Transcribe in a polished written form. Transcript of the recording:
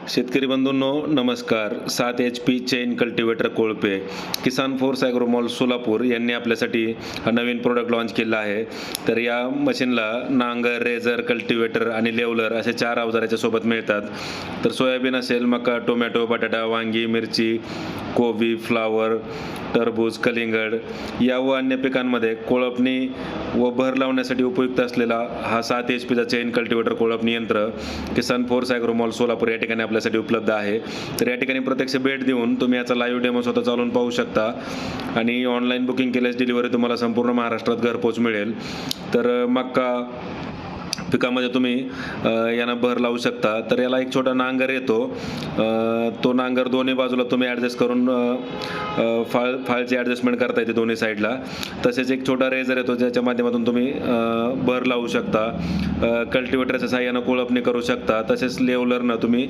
शेतकरी बंधूंनो नमस्कार. 7 HP chain cultivator कोळपे किसान force ॲग्रोमॉल Solapur यांनी आपल्यासाठी हा नवीन प्रोडक्ट लॉन्च केला आहे. तर या मशीनला नांगर, रेझर, कल्टिवेटर आणि लेवलर असे 4 अवजार याच्यासोबत मिळतात. तर सोयाबीन असेल, मका, टोमॅटो, बटाटा, वांगी, मिरची, कोबी, फ्लावर, टरबूज, कलिंगड या व अन्य पिकांमध्ये कोळपणी व भर लावण्यासाठी उपयुक्त असलेला हा 7 HP चेन कल्टिवेटर कोळपणी यंत्र किसान फोर्स ॲग्रोमॉल सोलापूर या ठिकाणी आपल्यासाठी उपलब्ध आहे. तर या ठिकाणी प्रत्यक्ष भेट देऊन तुम्ही याचा लाईव्ह डेमो स्वतः चालवून पाहू शकता आणि ऑनलाईन बुकिंग केल्यास डिलिव्हरी तुम्हाला संपूर्ण महाराष्ट्रात घरपोच मिळेल. तर मका पिकामध्ये तुम्ही यानं भर लावू शकता. तर याला एक छोटा नांगर येतो. तो नांगर दोन्ही बाजूला तुम्ही ॲडजस्ट करून फाळची ॲडजस्टमेंट करता येते दोन्ही साईडला. तसेच एक छोटा रेझर येतो ज्याच्या माध्यमातून तुम्ही भर लावू शकता. कल्टिवेटरच्या साहाय्यानं कोळपणी करू शकता. तसेच लेवलरनं तुम्ही